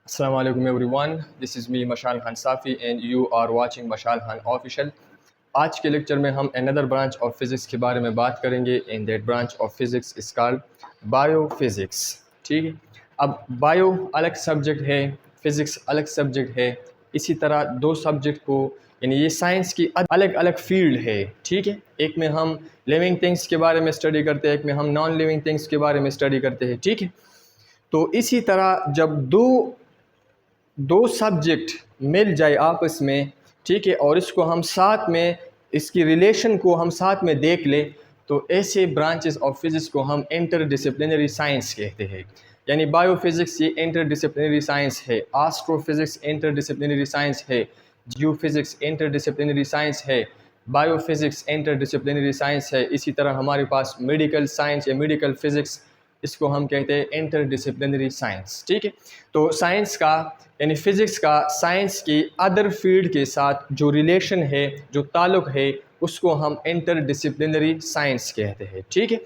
Assalamu alaikum everyone. This is me Mashal Khan Safi and you are watching Mashal Khan Official. आज के lecture में हम another branch of physics के बारे में बात करेंगे and that branch of physics is called biophysics. ठीक है, अब बायो अलग सब्जेक्ट है, फिज़िक्स अलग सब्जेक्ट है। इसी तरह दो सब्जेक्ट को यानी ये साइंस की अलग अलग फील्ड है। ठीक है, एक में हम लिविंग थिंग्स के बारे में स्टडी करते हैं, एक में हम नॉन लिविंग थिंग्स के बारे में स्टडी करते हैं। ठीक है, तो इसी तरह जब दो सब्जेक्ट मिल जाए आपस में, ठीक है, और इसको हम साथ में इसकी रिलेशन को हम साथ में देख ले, तो ऐसे ब्रांचेस ऑफ फिज़िक्स को हम इंटरडिसिप्लिनरी साइंस कहते हैं। यानी बायोफिज़िक्स ये इंटरडिसिप्लिनरी साइंस है, एस्ट्रोफिज़िक्स इंटरडिसिप्लिनरी साइंस है, जियोफिज़िक्स इंटरडिसिप्लिनरी साइंस है, बायोफिज़िक्स इंटरडिसिप्लिनरी साइंस है। इसी तरह हमारे पास मेडिकल साइंस या मेडिकल फिज़िक्स, इसको हम कहते हैं इंटरडिसिप्लिनरी साइंस। ठीक है, तो साइंस का यानी फ़िज़िक्स का साइंस की अदर फील्ड के साथ जो रिलेशन है, जो ताल्लुक़ है, उसको हम इंटरडिसिप्लिनरी साइंस कहते हैं। ठीक है,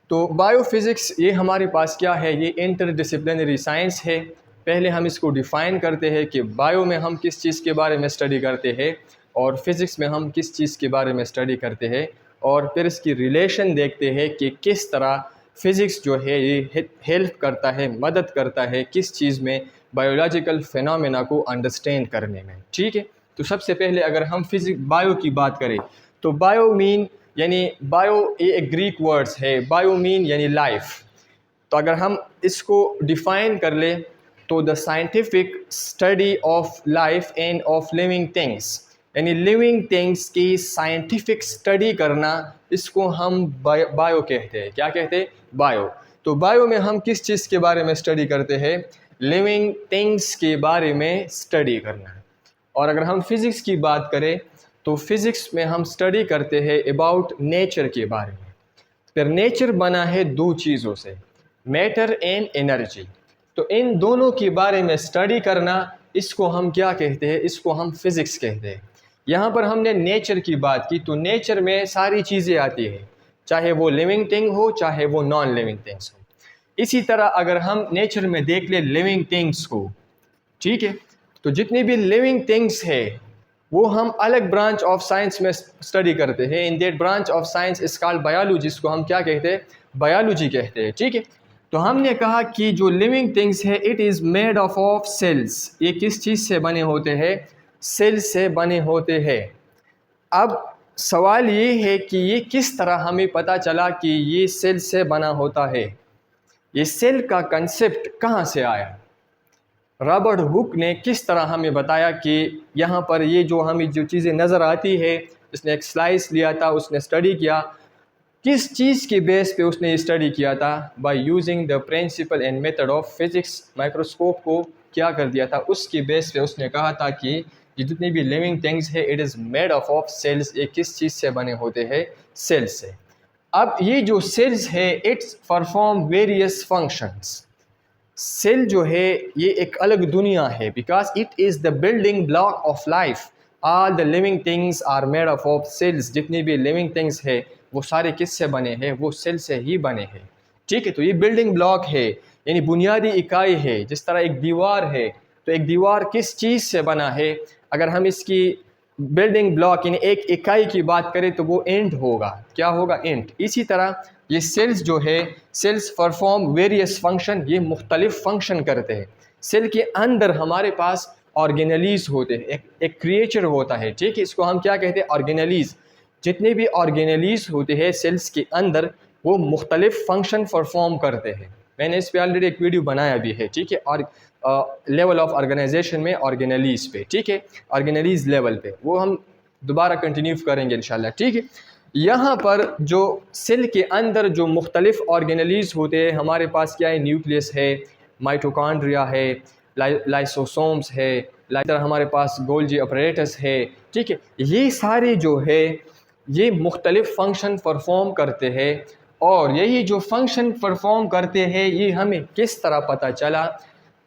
तो बायोफिज़िक्स ये हमारे पास क्या है, ये इंटरडिसिप्लिनरी साइंस है। पहले हम इसको डिफ़ाइन करते हैं कि बायो में हम किस चीज़ के बारे में स्टडी करते हैं और फिज़िक्स में हम किस चीज़ के बारे में स्टडी करते हैं, और फिर इसकी रिलेशन देखते हैं कि किस तरह फ़िज़िक्स जो है ये हेल्प करता है, मदद करता है किस चीज़ में, बायोलॉजिकल फ़ेनोमेना को अंडरस्टैंड करने में। ठीक है, तो सबसे पहले अगर हम बायो की बात करें तो बायो मीन यानी बायो ये एक ग्रीक वर्ड्स है, बायो मीन यानी लाइफ। तो अगर हम इसको डिफ़ाइन कर ले तो the scientific study of life end of living things, यानी लिविंग थिंग्स की साइंटिफिक स्टडी करना, इसको हम बायो कहते हैं। क्या कहते हैं? बायो। तो बायो में हम किस चीज़ के बारे में स्टडी करते हैं? लिविंग थिंग्स के बारे में स्टडी करना है। और अगर हम फिज़िक्स की बात करें तो फिज़िक्स में हम स्टडी करते हैं अबाउट नेचर के बारे में। फिर नेचर बना है दो चीज़ों से, मैटर एंड एनर्जी। तो इन दोनों के बारे में स्टडी करना, इसको हम क्या कहते हैं? इसको हम फिज़िक्स कहते हैं। यहाँ पर हमने नेचर की बात की, तो नेचर में सारी चीज़ें आती है, चाहे वो लिविंग थिंग हो चाहे वो नॉन लिविंग थिंग्स हो। इसी तरह अगर हम नेचर में देख ले लिविंग थिंग्स को, ठीक है, तो जितनी भी लिविंग थिंग्स है वो हम अलग ब्रांच ऑफ साइंस में स्टडी करते हैं। In that branch of science is called biology, जिसको हम क्या कहते हैं? बायोलॉजी कहते हैं। ठीक है, तो हमने कहा कि जो लिविंग थिंग्स है it is made of cells. ये किस चीज़ से बने होते हैं? सेल से बने होते हैं। अब सवाल ये है कि ये किस तरह हमें पता चला कि ये सेल से बना होता है? ये सेल का कंसेप्ट कहाँ से आया? रॉबर्ट हुक ने किस तरह हमें बताया कि यहाँ पर ये जो हमें जो चीज़ें नज़र आती है, उसने एक स्लाइस लिया था, उसने स्टडी किया, किस चीज़ के बेस पे उसने स्टडी किया था? By using the principle and method of physics. Microscope को क्या कर दिया था, उसके बेस पे उसने कहा था कि ये जितनी भी लिविंग थिंग्स है it is made of cells. ये किस चीज़ से बने होते हैं? सेल्स से। अब ये जो सेल्स है it's perform various functions. Cell जो है ये एक अलग दुनिया है, because it is the building block of life. All the living things are made of cells. जितनी भी लिविंग थिंग्स है वो सारे किससे बने हैं? वो सेल से ही बने हैं। ठीक है, तो ये बिल्डिंग ब्लॉक है, यानी बुनियादी इकाई है। जिस तरह एक दीवार है, तो एक दीवार किस चीज़ से बना है? अगर हम इसकी बिल्डिंग ब्लॉक यानी एक इकाई की बात करें तो वो इंट होगा। क्या होगा? इंट। इसी तरह ये सेल्स जो है, सेल्स परफॉर्म वेरियस फंक्शन, ये मुख्तलिफ फंक्शन करते हैं। सेल के अंदर हमारे पास ऑर्गेनेलीज होते हैं, एक क्रिएचर होता है। ठीक है, इसको हम क्या कहते हैं? ऑर्गेनेलीज। जितने भी ऑर्गेनेलीज होते हैं सेल्स के अंदर, वो मुख्तलिफ फंक्शन परफॉर्म करते हैं। मैंने इस पर ऑलरेडी एक वीडियो बनाया भी है। ठीक है, और लेवल ऑफ ऑर्गेनाइजेशन में ऑर्गेनेलीज पे, ठीक है, ऑर्गेनेलीज लेवल पे, वो हम दोबारा कंटिन्यू करेंगे इंशाल्लाह। ठीक है, यहाँ पर जो सेल के अंदर जो मुख्तलिफ ऑर्गेनेलीज होते हैं, हमारे पास क्या है? न्यूक्लियस है, माइटोकॉन्ड्रिया है, लाइसोसोम्स है, तरह हमारे पास गोल्जी अपरेटस है। ठीक है, ये सारे जो है ये मुख्तलिफ फंक्शन परफॉर्म करते हैं, और यही जो फंक्शन परफॉर्म करते हैं ये हमें किस तरह पता चला?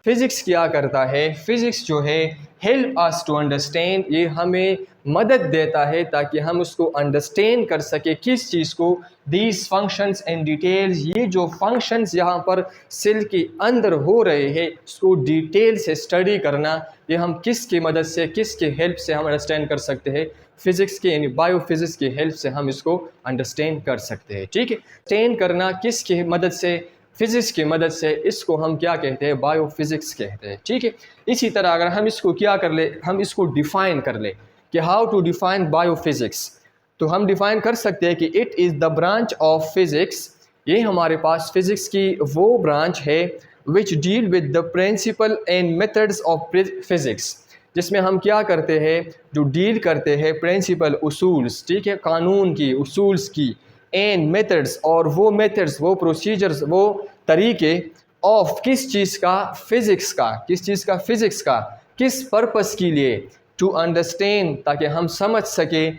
फ़िज़िक्स क्या करता है, फ़िज़िक्स जो है हेल्प अस टू अंडरस्टैंड, ये हमें मदद देता है ताकि हम उसको अंडरस्टैंड कर सके किस चीज़ को, दीज फंक्शंस एंड डिटेल्स, ये जो फंक्शंस यहाँ पर सेल के अंदर हो रहे हैं उसको डिटेल से स्टडी करना, ये हम किसकी मदद से, किसके हेल्प से हम अंडरस्टैंड कर सकते हैं, फ़िज़िक्स के यानी बायोफिज़िक्स की हेल्प से हम इसको अंडरस्टैंड कर सकते हैं। ठीक है, अंडरस्टैंड करना किसकी मदद से, फिज़िक्स की मदद से, इसको हम क्या कहते हैं, बायोफिज़िक्स कहते हैं। ठीक है, इसी तरह अगर हम इसको क्या कर ले, हम इसको डिफ़ाइन कर ले कि हाउ टू डिफ़ाइन बायोफिज़िक्स, तो हम डिफ़ाइन कर सकते हैं कि it is the branch of physics, ये हमारे पास फिज़िक्स की वो ब्रांच है which deal with the principle and methods of physics, जिसमें हम क्या करते हैं, जो डील करते हैं प्रिंसिपल, उसूल्स, ठीक है, कानून की, उसूल्स की, एंड मेथड्स, और वो मेथड्स, वो प्रोसीजर्स, वो तरीके ऑफ किस चीज़ का, फ़िज़िक्स का, किस चीज़ का, फ़िज़िक्स का, किस पर्पस के लिए, टू अंडरस्टैंड, ताकि हम समझ सके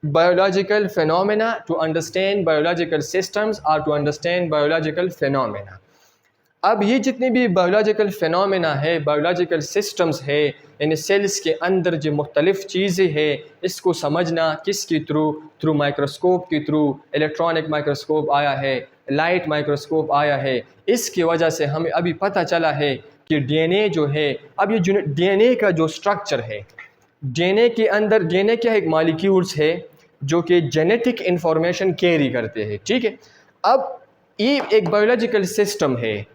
biological phenomena, to understand biological systems और टू अंडरस्टैंड बायोलॉजिकल फिनोमेना। अब ये जितने भी बायोलॉजिकल फिनोमेना है, बायोलॉजिकल सिस्टम्स है, यानी सेल्स के अंदर जो मुख्तलिफ़ चीज़ें हैं, इसको समझना किसके थ्रू माइक्रोस्कोप के थ्रू, इलेक्ट्रॉनिक माइक्रोस्कोप आया है, लाइट माइक्रोस्कोप आया है, इसकी वजह से हमें अभी पता चला है कि डीएनए जो है, अब ये डीएनए का जो स्ट्रक्चर है, डीएनए के अंदर, डीएनए क्या है, एक मॉलिक्यूल्स है जो कि जेनेटिक इंफॉर्मेशन कैरी करते हैं। ठीक है, अब ये एक बायोलॉजिकल सिस्टम है,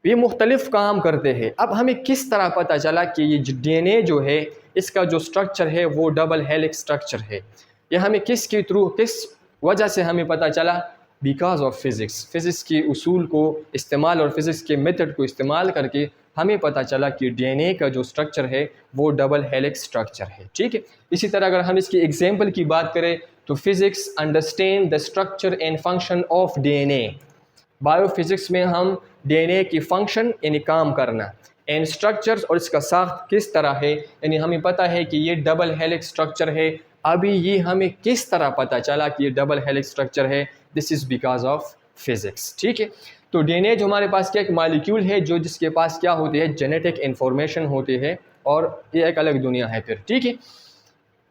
ये मुख्तलिफ काम करते हैं। अब हमें किस तरह पता चला कि ये डीएनए जो है, इसका जो स्ट्रक्चर है वो डबल हेलिक्स स्ट्रक्चर है, ये हमें किसके थ्रू, किस वजह से हमें पता चला, बिकॉज ऑफ फिज़िक्स, फ़िज़िक्स के उसूल को इस्तेमाल और फिज़िक्स के मेथड को इस्तेमाल करके हमें पता चला कि डीएनए का जो स्ट्रक्चर है वो डबल हेलिक्स स्ट्रक्चर है। ठीक है, इसी तरह अगर हम इसकी एग्जांपल की बात करें तो physics understand the structure and function of DNA, biophysics में हम डीएनए की फंक्शन यानी काम करना, एंड स्ट्रक्चर्स, और इसका साख्त किस तरह है, यानी हमें पता है कि ये डबल हेलिक्स स्ट्रक्चर है। अभी ये हमें किस तरह पता चला कि ये डबल हेलिक्स स्ट्रक्चर है, this is because of physics. ठीक है, तो डीएनए जो हमारे पास क्या एक मॉलिक्यूल है जो जिसके पास क्या होती है, जेनेटिक इन्फॉर्मेशन होती है, और ये एक अलग दुनिया है फिर। ठीक है,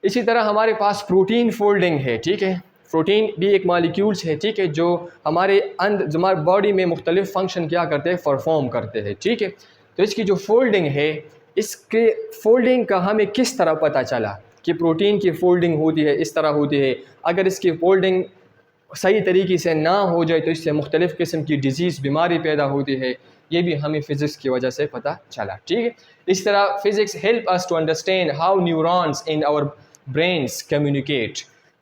इसी तरह हमारे पास प्रोटीन फोल्डिंग है। ठीक है, प्रोटीन भी एक मॉलिक्यूल्स है, ठीक है, जो हमारे अंदर, जो हमारे बॉडी में मुख्तलिफ फंक्शन क्या करते हैं, परफॉर्म करते हैं। ठीक है, तो इसकी जो फोल्डिंग है, इसके फोल्डिंग का हमें किस तरह पता चला कि प्रोटीन की फोल्डिंग होती है, इस तरह होती है। अगर इसकी फोल्डिंग सही तरीके से ना हो जाए तो इससे मुख्तलिफ़ किस्म की डिजीज़, बीमारी पैदा होती है, ये भी हमें फ़िज़िक्स की वजह से पता चला। ठीक है, इस तरह physics help us to understand how neurons in our brains communicate,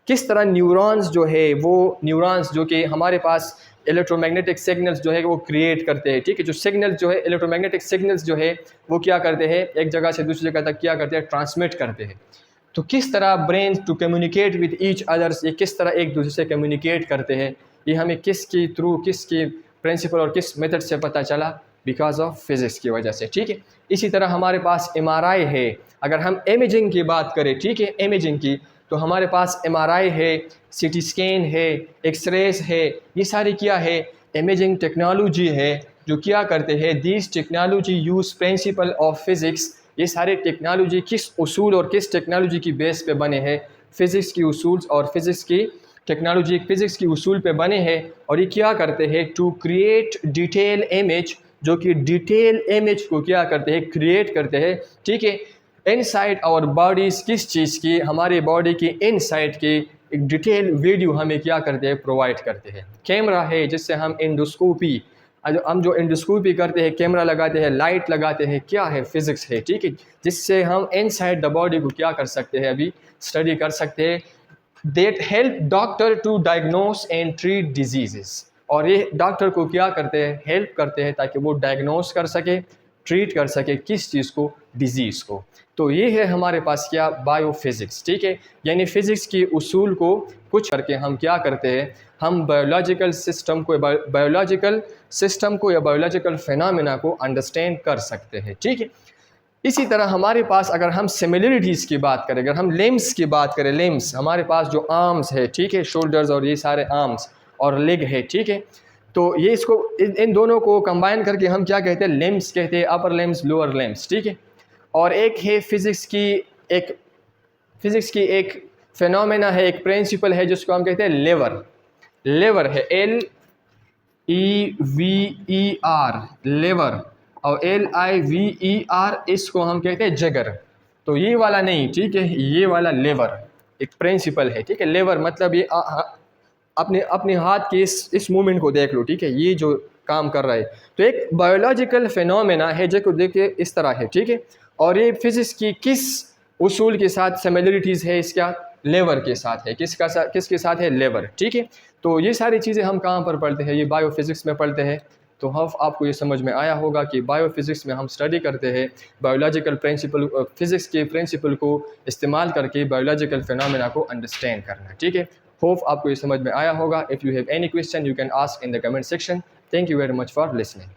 किस तरह न्यूरॉन्स जो है, वो न्यूरॉन्स जो कि हमारे पास इलेक्ट्रोमैग्नेटिक सिग्नल्स जो है वो क्रिएट करते हैं। ठीक है, जो सिग्नल जो है, इलेक्ट्रोमैग्नेटिक सिग्नल्स जो है वो क्या करते हैं, एक जगह से दूसरी जगह तक क्या करते हैं, ट्रांसमिट करते हैं। तो किस तरह brain to communicate with each others, ये किस तरह एक दूसरे से कम्युनिकेट करते हैं, ये हमें किसकी थ्रू, किसकी प्रिंसिपल और किस मेथड से पता चला, बिकॉज ऑफ फिज़िक्स की वजह से। ठीक है, इसी तरह हमारे पास एमआरआई है। अगर हम इमेजिंग की बात करें, ठीक है, इमेजिंग की, तो हमारे पास एमआरआई है, सीटी स्कैन है, एक्सरेस है, ये सारी क्या है, इमेजिंग टेक्नोलॉजी है जो क्या करते हैं, this technology use principle of physics, ये सारे टेक्नोलॉजी किस उसूल और किस टेक्नोलॉजी की बेस पे बने हैं, फ़िज़िक्स की उसूल और फिज़िक्स की टेक्नोलॉजी फ़िज़िक्स की उसूल पे बने हैं, और ये क्या करते हैं, टू क्रिएट डिटेल इमेज, जो कि डिटेल इमेज को क्या करते हैं, क्रिएट करते हैं। ठीक है, इनसाइड आवर बॉडीज़, किस चीज़ की, हमारे बॉडी की इनसाइड की एक डिटेल वीडियो हमें क्या करते हैं, प्रोवाइड करते हैं। कैमरा है जिससे हम एंडोस्कोपी, हम जो एंडोस्कोपी करते हैं, कैमरा लगाते हैं, लाइट लगाते हैं, क्या है, फिज़िक्स है। ठीक है, जिससे हम इनसाइड द बॉडी को क्या कर सकते हैं, अभी स्टडी कर सकते हैं। That help doctor to diagnose and treat disease, और ये डॉक्टर को क्या करते हैं, हेल्प करते हैं ताकि वो डायग्नोस कर सके, ट्रीट कर सके किस चीज़ को, डिजीज़ को। तो ये है हमारे पास क्या, बायोफिज़िक्स। ठीक है, यानी फ़िज़िक्स की उसूल को कुछ करके हम क्या करते हैं, हम बायोलॉजिकल सिस्टम को या बायोलॉजिकल फिनोमेना को अंडरस्टैंड कर सकते हैं। ठीक है, इसी तरह हमारे पास अगर हम सिमिलरिटीज़ की बात करें, अगर हम लिम्स की बात करें, लिम्स हमारे पास जो आर्म्स है, ठीक है, शोल्डर्स और ये सारे आर्म्स और लेग है। ठीक है, तो ये इसको इन दोनों को कंबाइन करके हम क्या कहते हैं, लिम्स कहते हैं, अपर लिम्स, लोअर लिम्स, ठीक है। और एक है फिज़िक्स की एक फिनोमेना है, एक प्रिंसिपल है जिसको हम कहते हैं लेवर। लेवर है LEVER, लेवर, और LIVER इसको हम कहते हैं जगर। तो ये वाला नहीं, ठीक है, ये वाला लेवर एक प्रिंसिपल है, ठीक है। लेवर मतलब ये अपने अपने हाथ के इस मूवमेंट को देख लो, ठीक है, ये जो काम कर रहा है। तो एक बायोलॉजिकल फिनोमेना है जो देखिए इस तरह है, ठीक है। और ये फिजिक्स की किस उसूल के साथ सिमिलरिटीज़ है, इसका लेवर के साथ है। किसके साथ है, लेवर, ठीक है। तो ये सारी चीज़ें हम कहाँ पर पढ़ते हैं, ये बायोफिज़िक्स में पढ़ते हैं। तो हम आपको ये समझ में आया होगा कि बायोफिज़िक्स में हम स्टडी करते हैं बायोलॉजिकल प्रिंसिपल, फिज़िक्स के प्रिंसिपल को इस्तेमाल करके बायोलॉजिकल फिनोमेना को अंडरस्टैंड करना, ठीक है। होप आपको ये समझ में आया होगा। If you have any question you can ask in the comment section. Thank you very much for listening.